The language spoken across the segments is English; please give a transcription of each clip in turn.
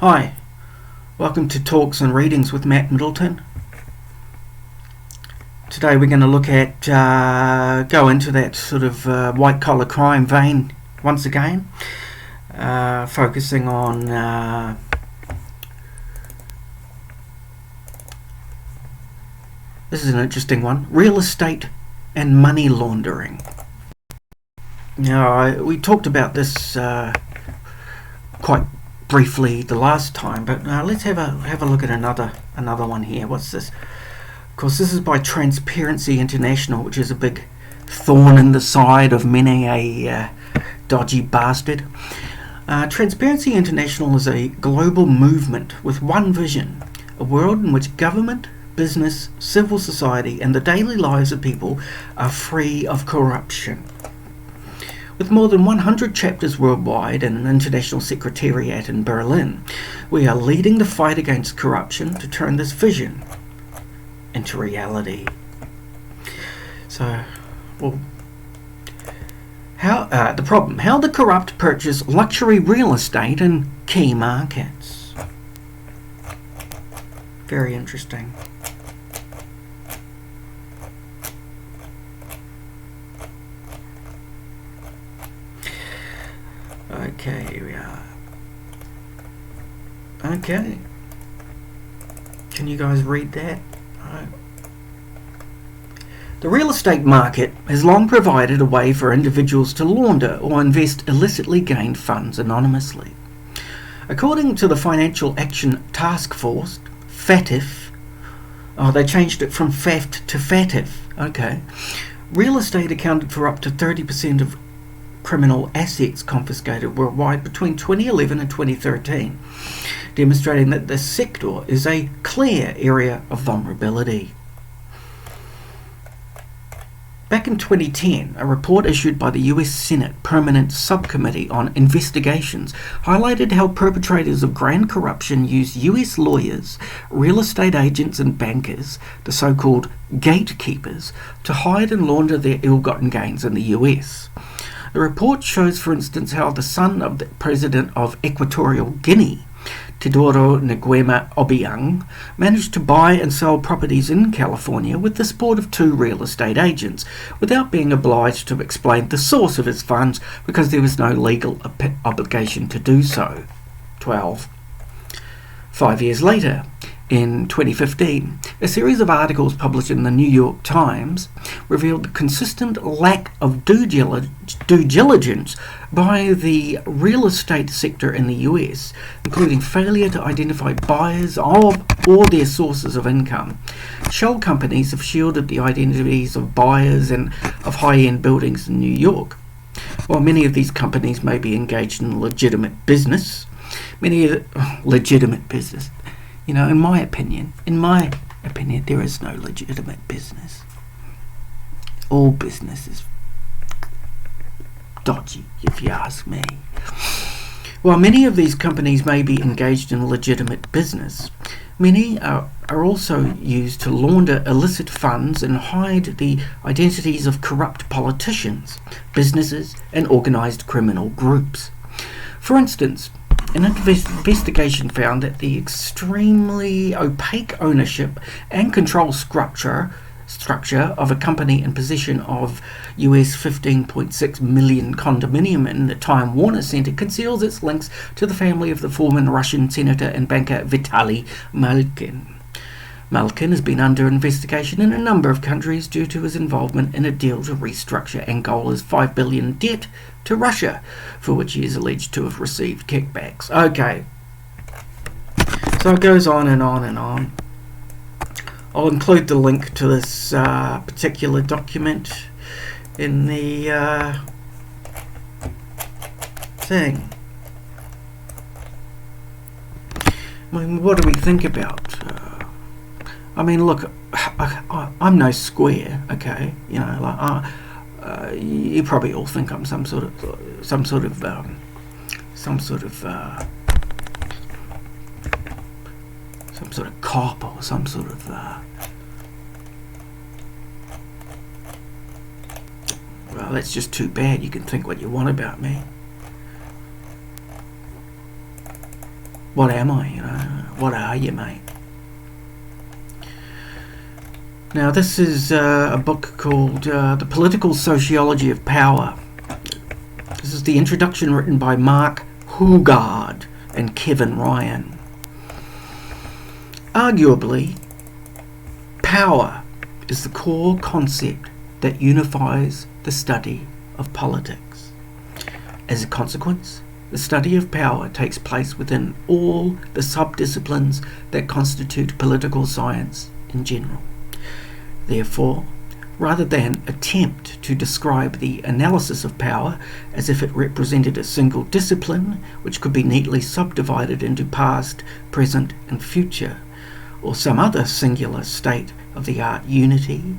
Hi, welcome to Talks and Readings with Matt Middleton. Today we're going to look at, go into that sort of white collar crime vein once again, focusing on this is an interesting one, real estate and money laundering. Now, we talked about this quite briefly the last time, but let's have a look at another one here. What's this? Of course, this is by Transparency International, which is a big thorn in the side of many a dodgy bastard. Transparency International is a global movement with one vision: a world in which government, business, civil society, and the daily lives of people are free of corruption. With more than 100 chapters worldwide and an international secretariat in Berlin, we are leading the fight against corruption to turn this vision into reality. So, how the corrupt purchase luxury real estate in key markets. Very interesting. Okay, here we are. Okay. Can you guys read that? Right. The real estate market has long provided a way for individuals to launder or invest illicitly gained funds anonymously. According to the Financial Action Task Force, FATF, they changed it from FAFT to FATF, okay, real estate accounted for up to 30% of criminal assets confiscated worldwide between 2011 and 2013, demonstrating that this sector is a clear area of vulnerability. Back in 2010, a report issued by the US Senate Permanent Subcommittee on Investigations highlighted how perpetrators of grand corruption use US lawyers, real estate agents and bankers, the so-called gatekeepers, to hide and launder their ill-gotten gains in the US. The report shows, for instance, how the son of the president of Equatorial Guinea, Teodoro Nguema Obiang, managed to buy and sell properties in California with the support of two real estate agents, without being obliged to explain the source of his funds because there was no legal obligation to do so. 12. 5 years later, in 2015, a series of articles published in the New York Times revealed the consistent lack of due diligence by the real estate sector in the US, including failure to identify buyers of or their sources of income. Shell companies have shielded the identities of buyers and of high-end buildings in New York. While many of these companies may be engaged in legitimate business, you know, in my opinion, there is no legitimate business. All business is dodgy, if you ask me. While many of these companies may be engaged in legitimate business, many are also used to launder illicit funds and hide the identities of corrupt politicians, businesses, and organised criminal groups. For instance, an investigation found that the extremely opaque ownership and control structure of a company in possession of US $15.6 million condominium in the Time Warner Center conceals its links to the family of the former Russian senator and banker Vitaly Malkin. Malkin has been under investigation in a number of countries due to his involvement in a deal to restructure Angola's $5 billion debt to Russia, for which he is alleged to have received kickbacks. Okay, so it goes on and on and on. I'll include the link to this particular document in the thing. I mean, what do we think about? I mean, look, I'm no square, okay? You know, like you probably all think I'm some sort of cop or some sort of well, that's just too bad. You can think what you want about me. what am I? What are you, mate? Now, this is a book called The Political Sociology of Power. This is the introduction written by Mark Hoogard and Kevin Ryan. Arguably, power is the core concept that unifies the study of politics. As a consequence, the study of power takes place within all the subdisciplines that constitute political science in general. Therefore, rather than attempt to describe the analysis of power as if it represented a single discipline which could be neatly subdivided into past, present and future, or some other singular state-of-the-art unity,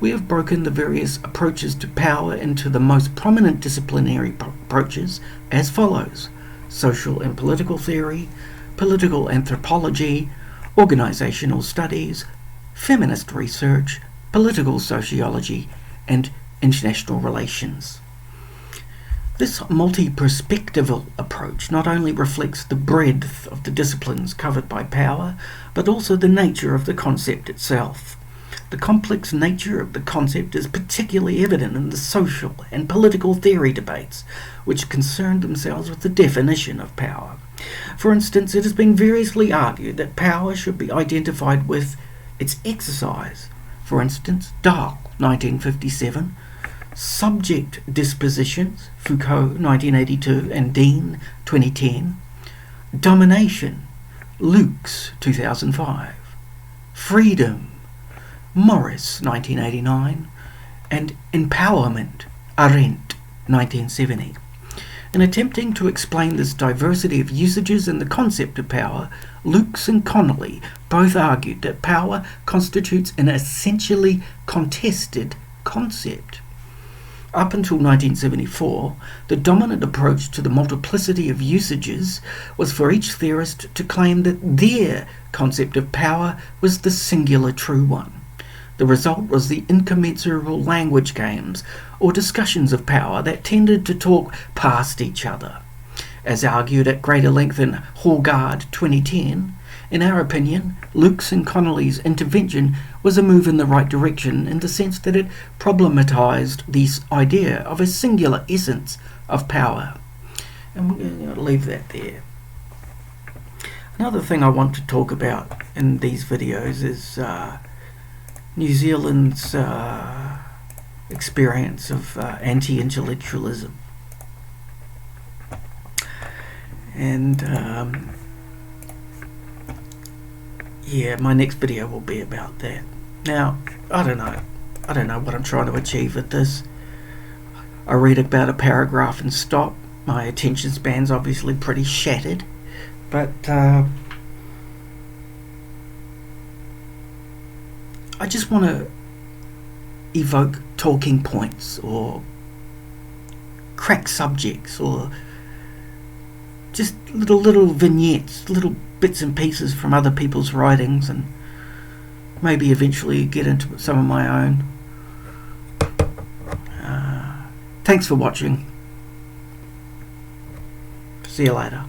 we have broken the various approaches to power into the most prominent disciplinary approaches as follows: social and political theory, political anthropology, organizational studies, feminist research, political sociology, and international relations. This multi-perspectival approach not only reflects the breadth of the disciplines covered by power, but also the nature of the concept itself. The complex nature of the concept is particularly evident in the social and political theory debates, which concern themselves with the definition of power. For instance, it has been variously argued that power should be identified with its exercise. For instance, Dahl, 1957, subject dispositions, Foucault, 1982, and Dean, 2010, domination, Lukes, 2005, freedom, Morris, 1989, and empowerment, Arendt, 1970. In attempting to explain this diversity of usages in the concept of power, Lukes and Connolly both argued that power constitutes an essentially contested concept. Up until 1974, the dominant approach to the multiplicity of usages was for each theorist to claim that their concept of power was the singular true one. The result was the incommensurable language games or discussions of power that tended to talk past each other. As argued at greater length in Hoogard 2010, in our opinion, Lukes and Connolly's intervention was a move in the right direction in the sense that it problematized this idea of a singular essence of power. And we're going to leave that there. Another thing I want to talk about in these videos is New Zealand's experience of anti-intellectualism. And yeah, my next video will be about that. Now, I don't know what I'm trying to achieve with this. I read about a paragraph and stop. My attention span's obviously pretty shattered, but I just want to evoke talking points or crack subjects or just little vignettes, little bits and pieces from other people's writings, and maybe eventually get into some of my own. Thanks for watching. See you later.